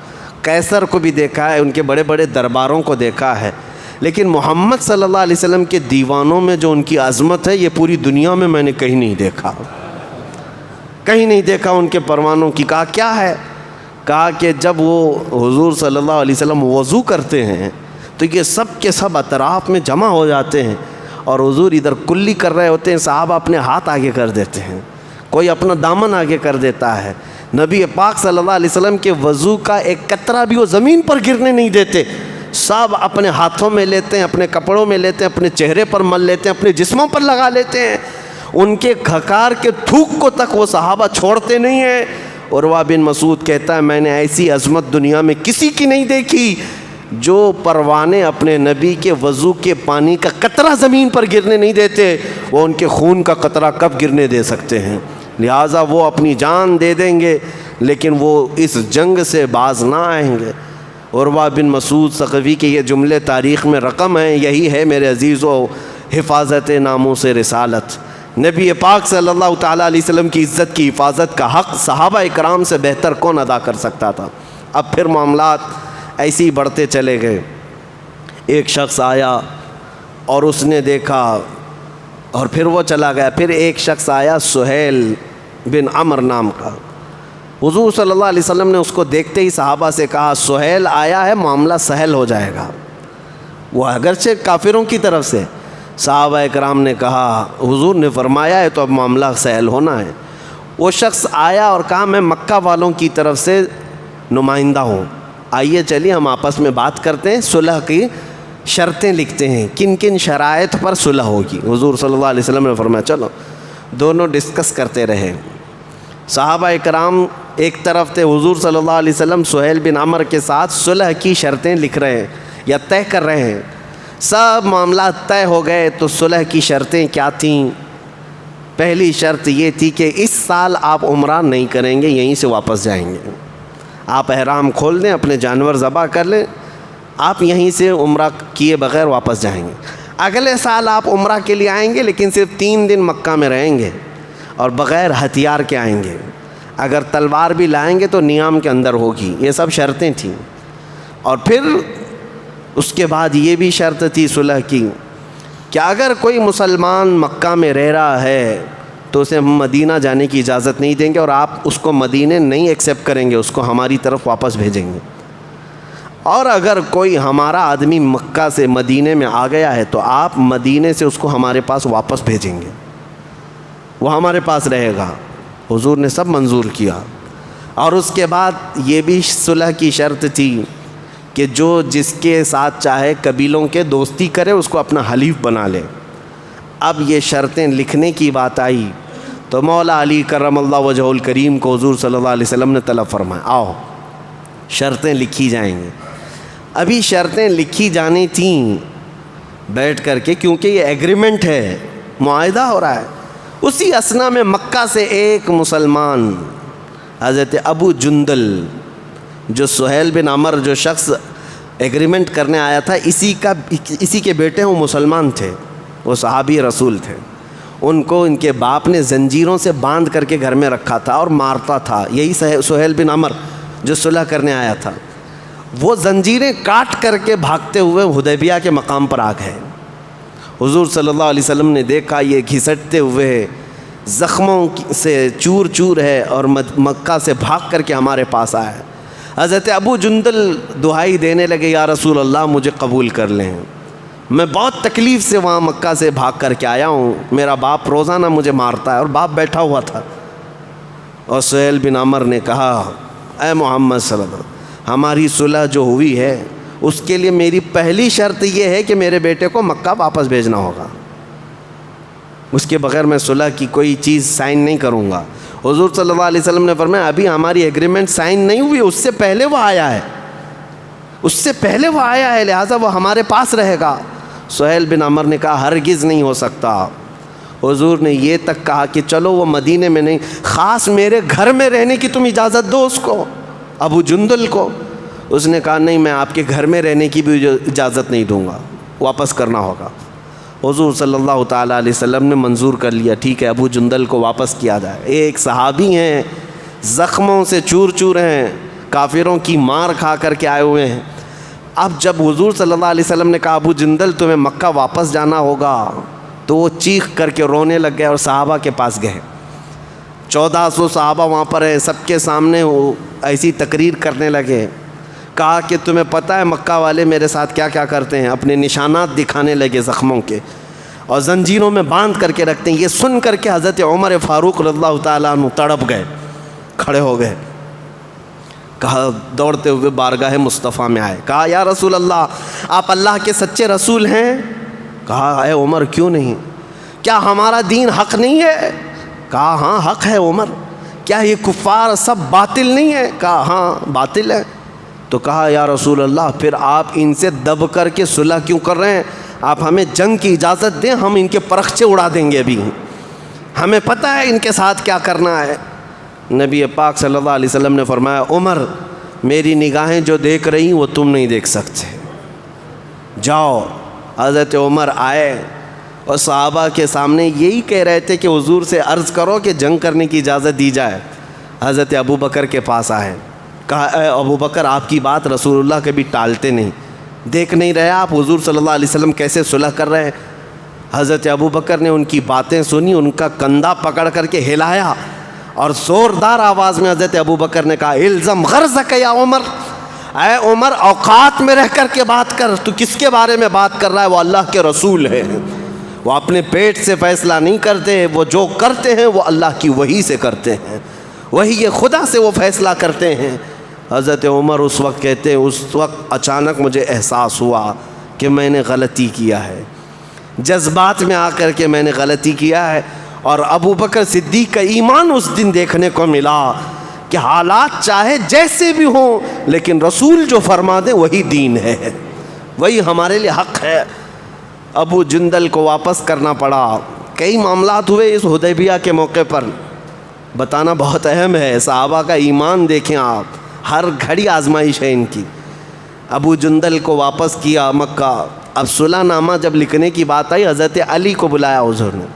قیصر کو بھی دیکھا ہے، ان کے بڑے بڑے درباروں کو دیکھا ہے، لیکن محمد صلی اللہ علیہ وسلم کے دیوانوں میں جو ان کی عظمت ہے یہ پوری دنیا میں نے کہیں نہیں دیکھا، کہیں نہیں دیکھا ان کے پروانوں کی۔ کہا کیا ہے؟ کہا کہ جب وہ حضور صلی اللہ علیہ وسلم وضو کرتے ہیں تو یہ سب کے سب اطراف میں جمع ہو جاتے ہیں، اور حضور ادھر کلی کر رہے ہوتے ہیں، صحابہ اپنے ہاتھ آگے کر دیتے ہیں، کوئی اپنا دامن آگے کر دیتا ہے۔ نبی پاک صلی اللہ علیہ وسلم کے وضو کا ایک قطرہ بھی وہ زمین پر گرنے نہیں دیتے، سب اپنے ہاتھوں میں لیتے ہیں، اپنے کپڑوں میں لیتے ہیں، اپنے چہرے پر مل لیتے ہیں، اپنے جسموں پر لگا لیتے ہیں، ان کے کھکار کے تھوک کو تک وہ صحابہ چھوڑتے نہیں ہیں۔ عروہ بن مسعود کہتا ہے میں نے ایسی عظمت دنیا میں کسی کی نہیں دیکھی، جو پروانے اپنے نبی کے وضو کے پانی کا قطرہ زمین پر گرنے نہیں دیتے، وہ ان کے خون کا قطرہ کب گرنے دے سکتے ہیں؟ لہٰذا وہ اپنی جان دے دیں گے لیکن وہ اس جنگ سے باز نہ آئیں گے۔ عروہ بن مسعود ثقفی کے یہ جملے تاریخ میں رقم ہیں۔ یہی ہے میرے عزیزو حفاظت ناموس رسالت۔ نبی پاک صلی اللہ تعالیٰ علیہ وسلم کی عزت کی حفاظت کا حق صحابہ اکرام سے بہتر کون ادا کر سکتا تھا؟ اب پھر معاملات ایسے ہی بڑھتے چلے گئے۔ ایک شخص آیا اور اس نے دیکھا اور پھر وہ چلا گیا۔ پھر ایک شخص آیا سہیل بن عمر نام کا، حضور صلی اللہ علیہ وسلم نے اس کو دیکھتے ہی صحابہ سے کہا سہیل آیا ہے، معاملہ سہل ہو جائے گا، وہ اگرچہ کافروں کی طرف سے۔ صحابہ اکرام نے کہا حضور نے فرمایا ہے تو اب معاملہ سہل ہونا ہے۔ وہ شخص آیا اور کہا میں مکہ والوں کی طرف سے نمائندہ ہوں، آئیے چلیے ہم آپس میں بات کرتے ہیں، صلح کی شرطیں لکھتے ہیں، کن کن شرائط پر صلح ہوگی۔ حضور صلی اللہ علیہ وسلم نے فرمایا چلو، دونوں ڈسکس کرتے رہے۔ صحابہ اکرام ایک طرف تھے، حضور صلی اللہ علیہ وسلم سہیل بن عمر کے ساتھ صلح کی شرطیں لکھ رہے ہیں یا طے کر رہے ہیں۔ سب معاملات طے ہو گئے تو صلح کی شرطیں کیا تھیں؟ پہلی شرط یہ تھی کہ اس سال آپ عمرہ نہیں کریں گے، یہیں سے واپس جائیں گے، آپ احرام کھول دیں، اپنے جانور ذبح کر لیں، آپ یہیں سے عمرہ کیے بغیر واپس جائیں گے۔ اگلے سال آپ عمرہ کے لیے آئیں گے لیکن صرف 3 دن مکہ میں رہیں گے اور بغیر ہتھیار کے آئیں گے، اگر تلوار بھی لائیں گے تو نیام کے اندر ہوگی۔ یہ سب شرطیں تھیں۔ اور پھر اس کے بعد یہ بھی شرط تھی صلح کی کہ اگر کوئی مسلمان مکہ میں رہ رہا ہے تو اسے ہم مدینہ جانے کی اجازت نہیں دیں گے، اور آپ اس کو مدینہ نہیں ایکسیپٹ کریں گے، اس کو ہماری طرف واپس بھیجیں گے۔ اور اگر کوئی ہمارا آدمی مکہ سے مدینہ میں آ گیا ہے تو آپ مدینہ سے اس کو ہمارے پاس واپس بھیجیں گے، وہ ہمارے پاس رہے گا۔ حضور نے سب منظور کیا۔ اور اس کے بعد یہ بھی صلح کی شرط تھی کہ جو جس کے ساتھ چاہے قبیلوں کے دوستی کرے اس کو اپنا حلیف بنا لے۔ اب یہ شرطیں لکھنے کی بات آئی تو مولا علی کرم اللہ وجہہ الکریم کو حضور صلی اللہ علیہ وسلم نے طلب فرمایا آؤ شرطیں لکھی جائیں گی۔ ابھی شرطیں لکھی جانی تھیں بیٹھ کر کے، کیونکہ یہ ایگریمنٹ ہے، معاہدہ ہو رہا ہے۔ اسی اثنا میں مکہ سے ایک مسلمان حضرت ابو جندل، جو سہیل بن عمر جو شخص ایگریمنٹ کرنے آیا تھا اسی کے بیٹے وہ مسلمان تھے، وہ صحابی رسول تھے۔ ان کو ان کے باپ نے زنجیروں سے باندھ کر کے گھر میں رکھا تھا اور مارتا تھا، یہی سہیل بن عمر جو صلح کرنے آیا تھا۔ وہ زنجیریں کاٹ کر کے بھاگتے ہوئے حدیبیہ کے مقام پر آ گئے۔ حضور صلی اللہ علیہ وسلم نے دیکھا یہ گھسٹتے ہوئے زخموں سے چور چور ہے اور مکہ سے بھاگ کر کے ہمارے پاس آیا ہے۔ حضرت ابو جندل دعائی دینے لگے یا رسول اللہ مجھے قبول کر لیں، میں بہت تکلیف سے وہاں مکہ سے بھاگ کر کے آیا ہوں، میرا باپ روزانہ مجھے مارتا ہے، اور باپ بیٹھا ہوا تھا۔ اور سہیل بن عمر نے کہا اے محمد صلی اللہ علیہ وسلم، ہماری صلح جو ہوئی ہے اس کے لیے میری پہلی شرط یہ ہے کہ میرے بیٹے کو مکہ واپس بھیجنا ہوگا، اس کے بغیر میں صلح کی کوئی چیز سائن نہیں کروں گا۔ حضور صلی اللہ علیہ وسلم نے فرمایا ابھی ہماری ایگریمنٹ سائن نہیں ہوئی، اس سے پہلے وہ آیا ہے، اس سے پہلے وہ آیا ہے، لہٰذا وہ ہمارے پاس رہے گا۔ سہیل بن عمر نے کہا ہرگز نہیں ہو سکتا۔ حضور نے یہ تک کہا کہ چلو وہ مدینے میں نہیں، خاص میرے گھر میں رہنے کی تم اجازت دو اس کو، ابو جندل کو۔ اس نے کہا نہیں، میں آپ کے گھر میں رہنے کی بھی اجازت نہیں دوں گا، واپس کرنا ہوگا۔ حضور صلی اللہ تعالیٰ علیہ وسلم نے منظور کر لیا، ٹھیک ہے ابو جندل کو واپس کیا جائے۔ ایک صحابی ہیں، زخموں سے چور چور ہیں، کافروں کی مار کھا کر کے آئے ہوئے ہیں۔ اب جب حضور صلی اللہ علیہ وسلم نے کہا ابو جندل تمہیں مکہ واپس جانا ہوگا، تو وہ چیخ کر کے رونے لگ گئے اور صحابہ کے پاس گئے۔ 1400 صحابہ وہاں پر ہیں، سب کے سامنے وہ ایسی تقریر کرنے لگے۔ کہا کہ تمہیں پتہ ہے مکہ والے میرے ساتھ کیا کیا کرتے ہیں؟ اپنے نشانات دکھانے لگے زخموں کے، اور زنجیروں میں باندھ کر کے رکھتے ہیں۔ یہ سن کر کے حضرت عمر فاروق رضی اللہ تعالیٰ عنہ تڑپ گئے، کھڑے ہو گئے۔ کہا دوڑتے ہوئے بارگاہ مصطفیٰ میں آئے، کہا یا رسول اللہ آپ اللہ کے سچے رسول ہیں؟ کہا اے عمر کیوں نہیں، کیا ہمارا دین حق نہیں ہے؟ کہا ہاں حق ہے عمر۔ کیا یہ کفار سب باطل نہیں ہے؟ کہا ہاں باطل ہے۔ تو کہا یا رسول اللہ پھر آپ ان سے دب کر کے صلح کیوں کر رہے ہیں؟ آپ ہمیں جنگ کی اجازت دیں، ہم ان کے پرخچے اڑا دیں گے، ابھی ہمیں پتہ ہے ان کے ساتھ کیا کرنا ہے۔ نبی پاک صلی اللہ علیہ وسلم نے فرمایا عمر میری نگاہیں جو دیکھ رہی وہ تم نہیں دیکھ سکتے، جاؤ۔ حضرت عمر آئے اور صحابہ کے سامنے یہی کہہ رہے تھے کہ حضور سے عرض کرو کہ جنگ کرنے کی اجازت دی جائے۔ حضرت ابو بکر کے پاس آئے، کہا اے ابو بکر آپ کی بات رسول اللہ کبھی ٹالتے نہیں، دیکھ نہیں رہے آپ حضور صلی اللہ علیہ وسلم کیسے صلح کر رہے ہیں؟ حضرت ابو بکر نے ان کی باتیں سنی، ان کا کندھا پکڑ کر کے ہلایا اور زوردار آواز میں حضرت ابو بکر نے کہا الزم غرضک یا عمر، اے عمر اوقات میں رہ کر کے بات کر، تو کس کے بارے میں بات کر رہا ہے؟ وہ اللہ کے رسول ہے، وہ اپنے پیٹ سے فیصلہ نہیں کرتے، وہ جو کرتے ہیں وہ اللہ کی وحی سے کرتے ہیں، وہی یہ خدا سے وہ فیصلہ کرتے ہیں۔ حضرت عمر اس وقت کہتے ہیں اس وقت اچانک مجھے احساس ہوا کہ میں نے غلطی کیا ہے، جذبات میں آ کر کے میں نے غلطی کیا ہے۔ اور ابو بکر صدیق کا ایمان اس دن دیکھنے کو ملا کہ حالات چاہے جیسے بھی ہوں لیکن رسول جو فرما دے وہی دین ہے، وہی ہمارے لیے حق ہے۔ ابو جندل کو واپس کرنا پڑا۔ کئی معاملات ہوئے اس حدیبیہ کے موقع پر، بتانا بہت اہم ہے۔ صحابہ کا ایمان دیکھیں آپ، ہر گھڑی آزمائش ہے ان کی۔ ابو جندل کو واپس کیا مکہ۔ اب صلح نامہ جب لکھنے کی بات آئی حضرت علی کو بلایا حضور نے،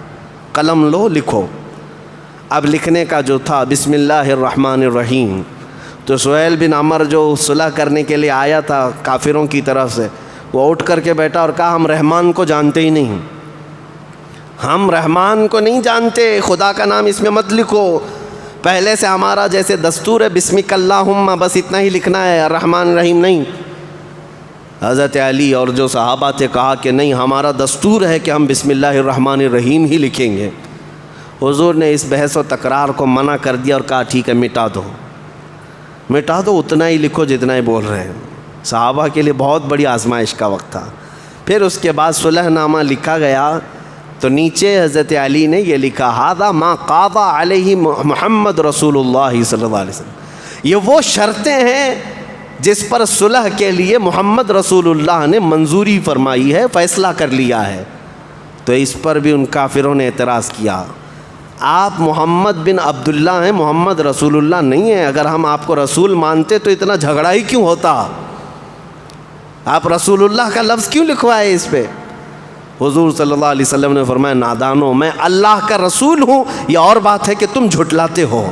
قلم لو لکھو۔ اب لکھنے کا جو تھا بسم اللہ الرحمن الرحیم، تو سہیل بن عمر جو صلح کرنے کے لیے آیا تھا کافروں کی طرف سے، وہ اٹھ کر کے بیٹھا اور کہا ہم رحمان کو جانتے ہی نہیں، ہم رحمان کو نہیں جانتے، خدا کا نام اس میں مت لکھو، پہلے سے ہمارا جیسے دستور ہے بسمک اللہم بس اتنا ہی لکھنا ہے، الرحمن الرحیم نہیں۔ حضرت علی اور جو صحابہ تھے کہا کہ نہیں ہمارا دستور ہے کہ ہم بسم اللہ الرحمن الرحیم ہی لکھیں گے۔ حضور نے اس بحث و تکرار کو منع کر دیا اور کہا ٹھیک ہے مٹا دو، مٹا دو، اتنا ہی لکھو جتنا ہی بول رہے ہیں۔ صحابہ کے لیے بہت بڑی آزمائش کا وقت تھا۔ پھر اس کے بعد صلح نامہ لکھا گیا تو نیچے حضرت علی نے یہ لکھا ھذا ما قاضى علیہ محمد رسول اللہ صلی اللہ علیہ وسلم، یہ وہ شرطیں ہیں جس پر صلح کے لیے محمد رسول اللہ نے منظوری فرمائی ہے، فیصلہ کر لیا ہے۔ تو اس پر بھی ان کافروں نے اعتراض کیا، آپ محمد بن عبداللہ ہیں، محمد رسول اللہ نہیں ہیں، اگر ہم آپ کو رسول مانتے تو اتنا جھگڑا ہی کیوں ہوتا، آپ رسول اللہ کا لفظ کیوں لکھوائے اس پہ؟ حضور صلی اللہ علیہ وسلم نے فرمایا نادانو، میں اللہ کا رسول ہوں، یہ اور بات ہے کہ تم جھٹلاتے ہو،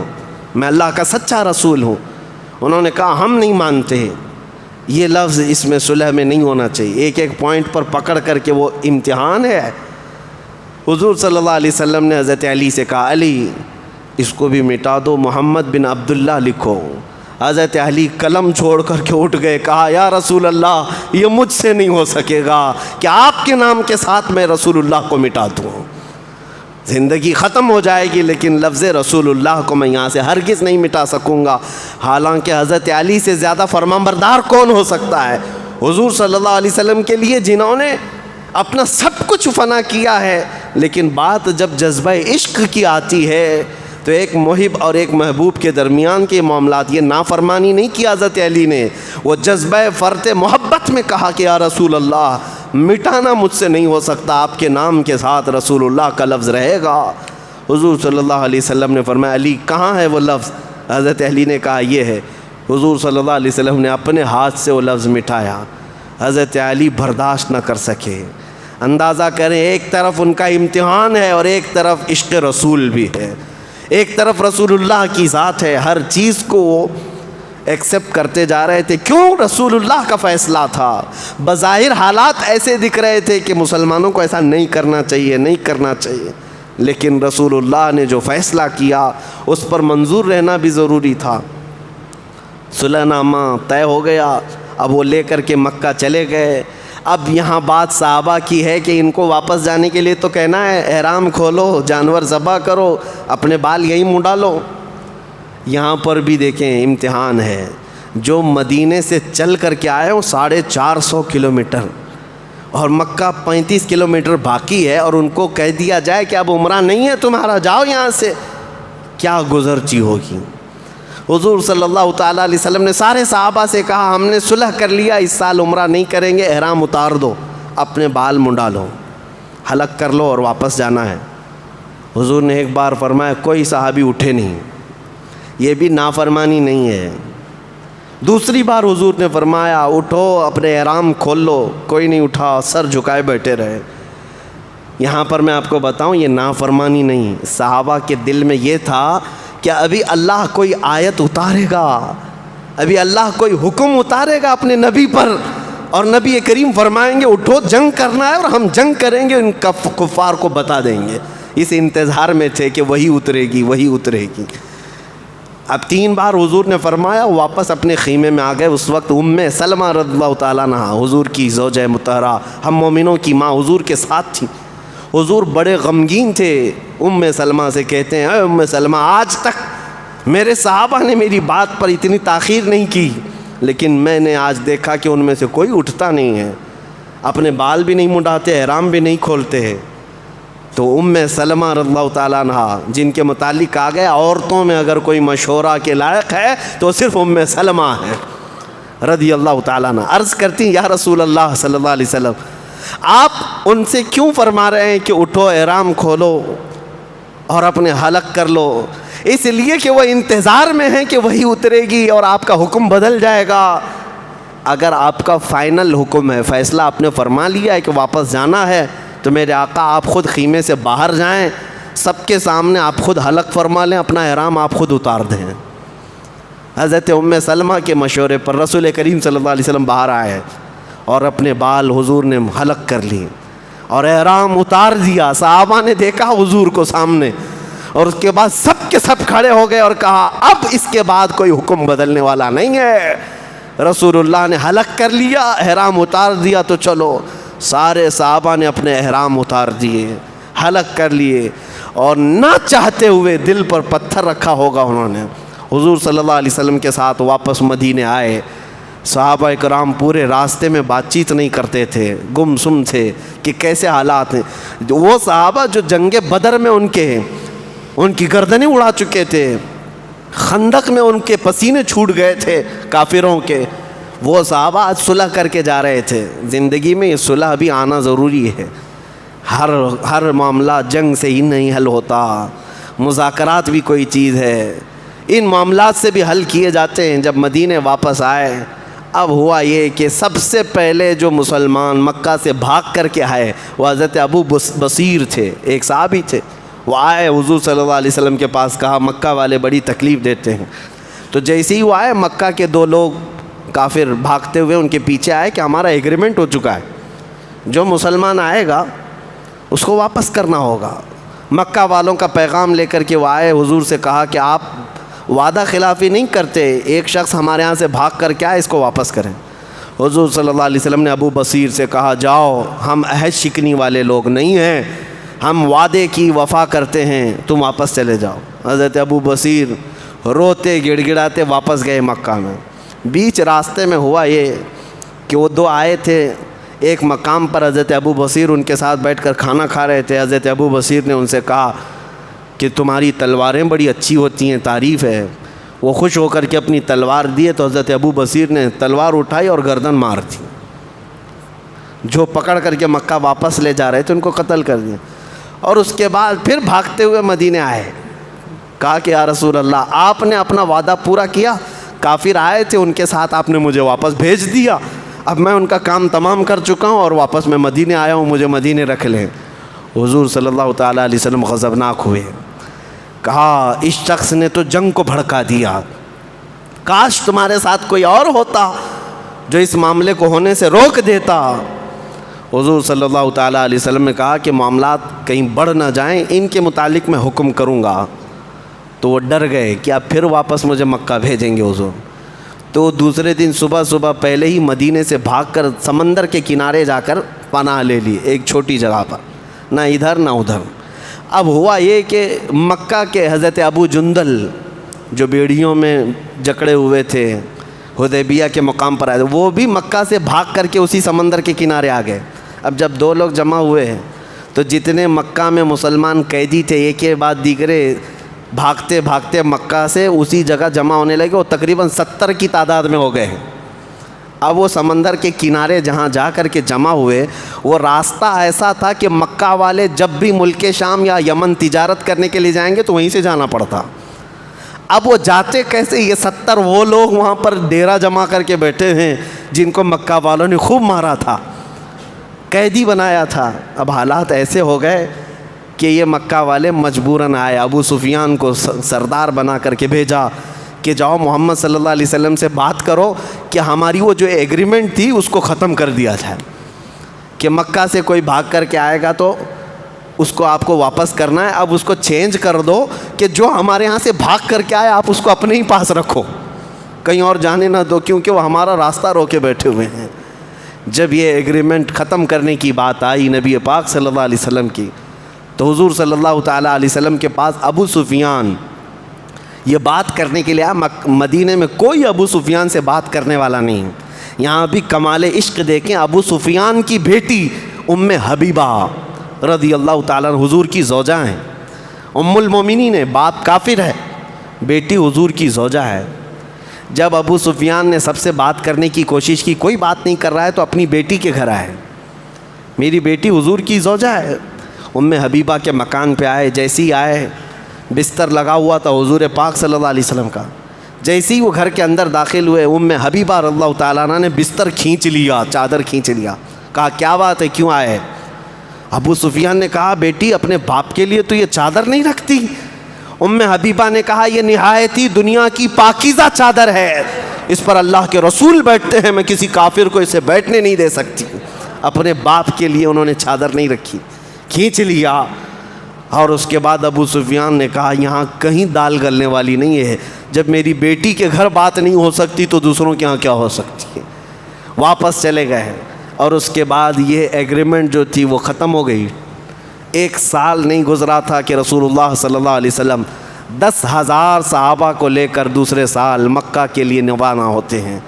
میں اللہ کا سچا رسول ہوں۔ انہوں نے کہا ہم نہیں مانتے، یہ لفظ اس میں صلح میں نہیں ہونا چاہیے، ایک ایک پوائنٹ پر پکڑ کر کے وہ امتحان ہے۔ حضور صلی اللہ علیہ وسلم نے حضرت علی سے کہا علی اس کو بھی مٹا دو، محمد بن عبداللہ لکھو۔ حضرت علی قلم چھوڑ کر کے اٹھ گئے، کہا یا رسول اللہ یہ مجھ سے نہیں ہو سکے گا کہ آپ کے نام کے ساتھ میں رسول اللہ کو مٹا دوں، زندگی ختم ہو جائے گی لیکن لفظ رسول اللہ کو میں یہاں سے ہرگز نہیں مٹا سکوں گا۔ حالانکہ حضرت علی سے زیادہ فرمانبردار کون ہو سکتا ہے؟ حضور صلی اللہ علیہ وسلم کے لیے جنہوں نے اپنا سب کچھ فنا کیا ہے، لیکن بات جب جذبہ عشق کی آتی ہے تو ایک محب اور ایک محبوب کے درمیان کے معاملات، یہ نافرمانی نہیں کی حضرت علی نے، وہ جذبہ فرط محبت میں کہا کہ یا رسول اللہ مٹانا مجھ سے نہیں ہو سکتا، آپ کے نام کے ساتھ رسول اللہ کا لفظ رہے گا۔ حضور صلی اللہ علیہ وسلم نے فرمایا علی کہاں ہے وہ لفظ؟ حضرت علی نے کہا یہ ہے۔ حضور صلی اللہ علیہ وسلم نے اپنے ہاتھ سے وہ لفظ مٹایا، حضرت علی برداشت نہ کر سکے۔ اندازہ کریں، ایک طرف ان کا امتحان ہے اور ایک طرف عشق رسول بھی ہے، ایک طرف رسول اللہ کی ذات ہے، ہر چیز کو وہ ایکسیپٹ کرتے جا رہے تھے۔ کیوں؟ رسول اللہ کا فیصلہ تھا۔ بظاہر حالات ایسے دکھ رہے تھے کہ مسلمانوں کو ایسا نہیں کرنا چاہیے، نہیں کرنا چاہیے، لیکن رسول اللہ نے جو فیصلہ کیا اس پر منظور رہنا بھی ضروری تھا۔ صلح نامہ طے ہو گیا، اب وہ لے کر کے مکہ چلے گئے۔ اب یہاں بات صحابہ کی ہے کہ ان کو واپس جانے کے لیے تو کہنا ہے احرام کھولو، جانور ذبح کرو، اپنے بال یہیں منڈا لو۔ یہاں پر بھی دیکھیں امتحان ہے، جو مدینے سے چل کر کے آئے ہوں 450 کلومیٹر اور مکہ 35 کلومیٹر باقی ہے، اور ان کو کہہ دیا جائے کہ اب عمرہ نہیں ہے تمہارا، جاؤ یہاں سے، کیا گزرچی ہوگی۔ حضور صلی اللہ تعالیٰ علیہ وسلم نے سارے صحابہ سے کہا ہم نے صلح کر لیا، اس سال عمرہ نہیں کریں گے، احرام اتار دو، اپنے بال منڈا لو، حلق کر لو اور واپس جانا ہے۔ حضور نے ایک بار فرمایا، کوئی صحابی اٹھے نہیں، یہ بھی نافرمانی نہیں ہے۔ دوسری بار حضور نے فرمایا اٹھو، اپنے احرام کھول لو، کوئی نہیں اٹھا، سر جھکائے بیٹھے رہے۔ یہاں پر میں آپ کو بتاؤں یہ نافرمانی نہیں، صحابہ کے دل میں یہ تھا کہ ابھی اللہ کوئی آیت اتارے گا، ابھی اللہ کوئی حکم اتارے گا اپنے نبی پر، اور نبی کریم فرمائیں گے اٹھو جنگ کرنا ہے، اور ہم جنگ کریں گے، ان کفار کو بتا دیں گے۔ اس انتظار میں تھے کہ وہی اترے گی، وہی اترے گی۔ اب 3 بار حضور نے فرمایا، واپس اپنے خیمے میں آ گئے۔ اس وقت سلمہ رضی اللہ تعالیٰ عنہ حضور کی زوجہ مطہرہ، ہم مومنوں کی ماں، حضور کے ساتھ تھیں۔ حضور بڑے غمگین تھے۔ سلمہ سے کہتے ہیں اے سلمہ، آج تک میرے صحابہ نے میری بات پر اتنی تاخیر نہیں کی، لیکن میں نے آج دیکھا کہ ان میں سے کوئی اٹھتا نہیں ہے، اپنے بال بھی نہیں منڈاتے، احرام بھی نہیں کھولتے ہیں۔ تو سلمہ رضی اللہ تعالیٰ عنہ، جن کے متعلق آ گیا عورتوں میں اگر کوئی مشورہ کے لائق ہے تو صرف سلمہ ہے رضی اللہ تعالیٰ عنہ۔ عرض کرتی ہیں یا رسول اللہ صلی اللہ علیہ وسلم، آپ ان سے کیوں فرما رہے ہیں کہ اٹھو احرام کھولو اور اپنے حلق کر لو؟ اس لیے کہ وہ انتظار میں ہیں کہ وہی اترے گی اور آپ کا حکم بدل جائے گا۔ اگر آپ کا فائنل حکم ہے، فیصلہ آپ نے فرما لیا ہے کہ واپس جانا ہے، تو میرے آقا آپ خود خیمے سے باہر جائیں، سب کے سامنے آپ خود حلق فرما لیں، اپنا احرام آپ خود اتار دیں۔ حضرت سلمہ کے مشورے پر رسول کریم صلی اللہ علیہ وسلم باہر آئے اور اپنے بال حضور نے حلق کر لی اور احرام اتار دیا۔ صحابہ نے دیکھا حضور کو سامنے، اور اس کے بعد سب کے سب کھڑے ہو گئے اور کہا اب اس کے بعد کوئی حکم بدلنے والا نہیں ہے۔ رسول اللہ نے حلق کر لیا، احرام اتار دیا، تو چلو۔ سارے صحابہ نے اپنے احرام اتار دیے، حلق کر لیے، اور نہ چاہتے ہوئے دل پر پتھر رکھا ہوگا انہوں نے، حضور صلی اللہ علیہ وسلم کے ساتھ واپس مدینے آئے۔ صحابہ کرام پورے راستے میں بات چیت نہیں کرتے تھے، گم سم تھے کہ کیسے حالات ہیں۔ وہ صحابہ جو جنگ بدر میں ان کی گردنیں اڑا چکے تھے، خندق میں ان کے پسینے چھوٹ گئے تھے کافروں کے، وہ صحابہ آج صلح کر کے جا رہے تھے۔ زندگی میں یہ صلح بھی آنا ضروری ہے، ہر معاملہ جنگ سے ہی نہیں حل ہوتا، مذاکرات بھی کوئی چیز ہے، ان معاملات سے بھی حل کیے جاتے ہیں۔ جب مدینے واپس آئے، اب ہوا یہ کہ سب سے پہلے جو مسلمان مکہ سے بھاگ کر کے آئے وہ حضرت ابو بصیر تھے، ایک صحابی تھے۔ وہ آئے حضور صلی اللہ علیہ وسلم کے پاس، کہا مکہ والے بڑی تکلیف دیتے ہیں۔ تو جیسے ہی وہ آئے، مکہ کے 2 لوگ کافر بھاگتے ہوئے ان کے پیچھے آئے کہ ہمارا ایگریمنٹ ہو چکا ہے، جو مسلمان آئے گا اس کو واپس کرنا ہوگا۔ مکہ والوں کا پیغام لے کر کے وہ آئے، حضور سے کہا کہ آپ وعدہ خلافی نہیں کرتے، ایک شخص ہمارے ہاں سے بھاگ کر کے آئے، اس کو واپس کریں۔ حضور صلی اللہ علیہ وسلم نے ابو بصیر سے کہا جاؤ، ہم عہد شکنی والے لوگ نہیں ہیں، ہم وعدے کی وفا کرتے ہیں، تم واپس چلے جاؤ۔ حضرت ابو بصیر روتے گڑ گڑاتے واپس گئے مکہ میں۔ بیچ راستے میں ہوا یہ کہ وہ دو آئے تھے ایک مقام پر، حضرت ابو بصیر ان کے ساتھ بیٹھ کر کھانا کھا رہے تھے. حضرت ابو بصیر نے ان سے کہا کہ تمہاری تلواریں بڑی اچھی ہوتی ہیں، تعریف ہے. وہ خوش ہو کر کے اپنی تلوار دیے تو حضرت ابو بصیر نے تلوار اٹھائی اور گردن مار دی. جو پکڑ کر کے مکہ واپس لے جا رہے تھے ان کو قتل کر دیا. اور اس کے بعد پھر بھاگتے ہوئے مدینے آئے. کہا کہ یا رسول اللہ آپ نے اپنا وعدہ پورا کیا، کافر آئے تھے ان کے ساتھ آپ نے مجھے واپس بھیج دیا، اب میں ان کا کام تمام کر چکا ہوں اور واپس میں مدینے آیا ہوں، مجھے مدینے رکھ لیں. حضور صلی اللہ تعالیٰ علیہ وسلم غضبناک ہوئے. کہا اس شخص نے تو جنگ کو بھڑکا دیا، کاش تمہارے ساتھ کوئی اور ہوتا جو اس معاملے کو ہونے سے روک دیتا. حضور صلی اللہ تعالیٰ علیہ وسلم نے کہا کہ معاملات کہیں بڑھ نہ جائیں، ان کے متعلق میں حکم کروں گا. تو وہ ڈر گئے کہ اب پھر واپس مجھے مکہ بھیجیں گے حضور. تو دوسرے دن صبح پہلے ہی مدینے سے بھاگ کر سمندر کے کنارے جا کر پناہ لے لی، ایک چھوٹی جگہ پر، نہ ادھر نہ ادھر. اب ہوا یہ کہ مکہ کے حضرت ابو جندل جو بیڑیوں میں جکڑے ہوئے تھے حدیبیہ کے مقام پر آئے، وہ بھی مکہ سے بھاگ کر کے اسی سمندر کے کنارے آ گئے. اب جب دو لوگ جمع ہوئے تو جتنے مکہ میں مسلمان قیدی تھے ایک کے بعد دیگرے بھاگتے بھاگتے مکہ سے اسی جگہ جمع ہونے لگے. وہ تقریباً 70 کی تعداد میں ہو گئے. اب وہ سمندر کے کنارے جہاں جا کر کے جمع ہوئے، وہ راستہ ایسا تھا کہ مکہ والے جب بھی ملک شام یا یمن تجارت کرنے کے لیے جائیں گے تو وہیں سے جانا پڑتا. اب وہ جاتے کیسے؟ یہ 70 وہ لوگ وہاں پر ڈیرا جما کر کے بیٹھے ہیں جن کو مکہ والوں نے خوب مارا تھا، قیدی بنایا تھا. اب حالات ایسے ہو گئے کہ یہ مکہ والے مجبوراً آئے. ابو سفیان کو سردار بنا کر کے بھیجا کہ جاؤ محمد صلی اللہ علیہ وسلم سے بات کرو کہ ہماری وہ جو ایگریمنٹ تھی اس کو ختم کر دیا جائے، کہ مکہ سے کوئی بھاگ کر کے آئے گا تو اس کو آپ کو واپس کرنا ہے. اب اس کو چینج کر دو کہ جو ہمارے ہاں سے بھاگ کر کے آئے آپ اس کو اپنے ہی پاس رکھو، کہیں اور جانے نہ دو، کیونکہ وہ ہمارا راستہ روکے بیٹھے ہوئے ہیں. جب یہ ایگریمنٹ ختم کرنے کی بات آئی نبی پاک صلی اللہ علیہ وسلم کی، تو حضور صلی اللہ تعالیٰ علیہ وسلم کے پاس ابو سفیان یہ بات کرنے کے لیے آیا. مدینے میں کوئی ابو سفیان سے بات کرنے والا نہیں. یہاں بھی کمال عشق دیکھیں، ابو سفیان کی بیٹی ام حبیبہ رضی اللہ تعالیٰ عنہ حضور کی زوجہ ہیں، ام المومنین ہے، باپ کافر ہے، بیٹی حضور کی زوجہ ہے. جب ابو سفیان نے سب سے بات کرنے کی کوشش کی، کوئی بات نہیں کر رہا ہے، تو اپنی بیٹی کے گھر آئے. میری بیٹی حضور کی زوجہ ہے. ام حبیبہ کے مکان پہ آئے. جیسے ہی آئے بستر لگا ہوا تھا حضور پاک صلی اللہ علیہ وسلم کا. جیسے ہی وہ گھر کے اندر داخل ہوئے، ام حبیبہ رضی اللہ تعالیٰ عنہ نے بستر کھینچ لیا، چادر کھینچ لیا. کہا کیا بات ہے، کیوں آئے؟ ابو سفیان نے کہا بیٹی اپنے باپ کے لیے تو یہ چادر نہیں رکھتی. ام حبیبہ نے کہا یہ نہایت ہی دنیا کی پاکیزہ چادر ہے، اس پر اللہ کے رسول بیٹھتے ہیں، میں کسی کافر کو اسے بیٹھنے نہیں دے سکتی. اپنے باپ کے لیے انہوں نے چادر نہیں رکھی، کھینچ لیا. اور اس کے بعد ابو سفیان نے کہا یہاں کہیں دال گلنے والی نہیں ہے، جب میری بیٹی کے گھر بات نہیں ہو سکتی تو دوسروں کے ہاں کیا ہو سکتی ہے. واپس چلے گئے. اور اس کے بعد یہ ایگریمنٹ جو تھی وہ ختم ہو گئی. 1 سال نہیں گزرا تھا کہ رسول اللہ صلی اللہ علیہ وسلم 10,000 صحابہ کو لے کر دوسرے سال مکہ کے لیے روانہ ہوتے ہیں.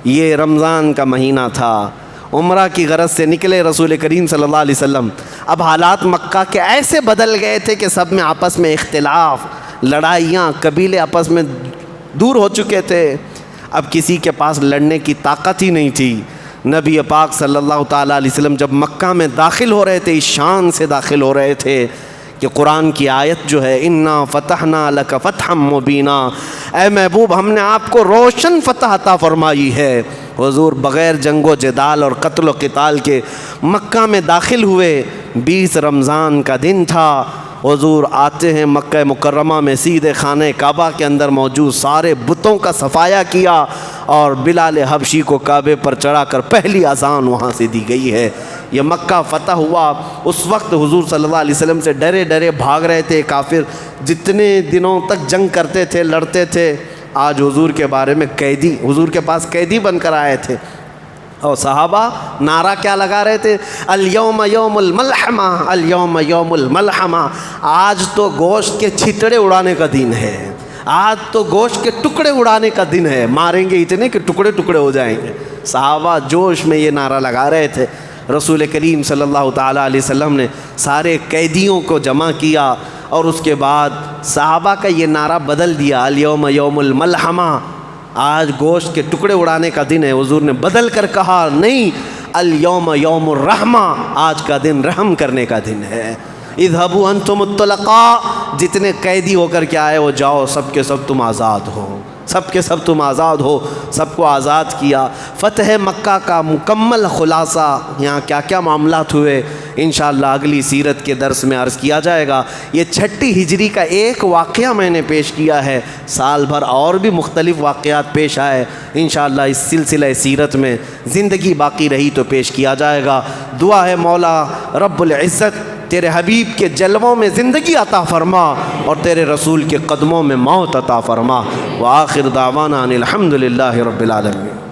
یہ رمضان کا مہینہ تھا، عمرہ کی غرض سے نکلے رسول کریم صلی اللہ علیہ وسلم. اب حالات مکہ کے ایسے بدل گئے تھے کہ سب میں آپس میں اختلاف، لڑائیاں، قبیلے آپس میں دور ہو چکے تھے. اب کسی کے پاس لڑنے کی طاقت ہی نہیں تھی. نبی پاک صلی اللہ تعالیٰ علیہ وسلم جب مکہ میں داخل ہو رہے تھے، اس شان سے داخل ہو رہے تھے کہ قرآن کی آیت جو ہے انا فتحنا لک فتحا مبینا، اے محبوب ہم نے آپ کو روشن فتح عطا فرمائی ہے. حضور بغیر جنگ و جدال اور قتل و قتال کے مکہ میں داخل ہوئے. 20 رمضان کا دن تھا. حضور آتے ہیں مکہ مکرمہ میں، سیدھے خانہ کعبہ کے اندر موجود سارے بتوں کا صفایا کیا اور بلال حبشی کو کعبے پر چڑھا کر پہلی اذان وہاں سے دی گئی ہے. یہ مکہ فتح ہوا. اس وقت حضور صلی اللہ علیہ وسلم سے ڈرے ڈرے بھاگ رہے تھے کافر، جتنے دنوں تک جنگ کرتے تھے، لڑتے تھے. آج حضور کے بارے میں قیدی، حضور کے پاس قیدی بن کر آئے تھے. اور صحابہ نعرہ کیا لگا رہے تھے؟ الیوم یوم الملحمہ، الیوم یوم الملحمہ. آج تو گوشت کے چھتڑے اڑانے کا دن ہے، آج تو گوشت کے ٹکڑے اڑانے کا دن ہے. ماریں گے اتنے کہ ٹکڑے ٹکڑے ہو جائیں گے. صحابہ جوش میں یہ نعرہ لگا رہے تھے. رسول کریم صلی اللہ تعالیٰ علیہ وسلم نے سارے قیدیوں کو جمع کیا اور اس کے بعد صحابہ کا یہ نعرہ بدل دیا, الیوم یوم الملحمہ, آج گوشت کے ٹکڑے اڑانے کا دن ہے. حضور نے بدل کر کہا نہیں, الیوم یوم الرحمہ, آج کا دن رحم کرنے کا دن ہے. اذهبوا انتم الطلقاء, جتنے قیدی ہو کر کے آئے وہ جاؤ, سب کے سب تم آزاد ہو, سب کے سب تم آزاد ہو. سب کو آزاد کیا. فتح مکہ کا مکمل خلاصہ, یہاں کیا کیا معاملات ہوئے انشاءاللہ اگلی سیرت کے درس میں عرض کیا جائے گا. یہ 6 ہجری کا ایک واقعہ میں نے پیش کیا ہے, سال بھر اور بھی مختلف واقعات پیش آئے. انشاءاللہ اس سلسلہ سیرت میں زندگی باقی رہی تو پیش کیا جائے گا. دعا ہے مولا رب العزت تیرے حبیب کے جلووں میں زندگی عطا فرما اور تیرے رسول کے قدموں میں موت عطا فرما. وآخر دعوانا ان الحمد للہ رب العالمین.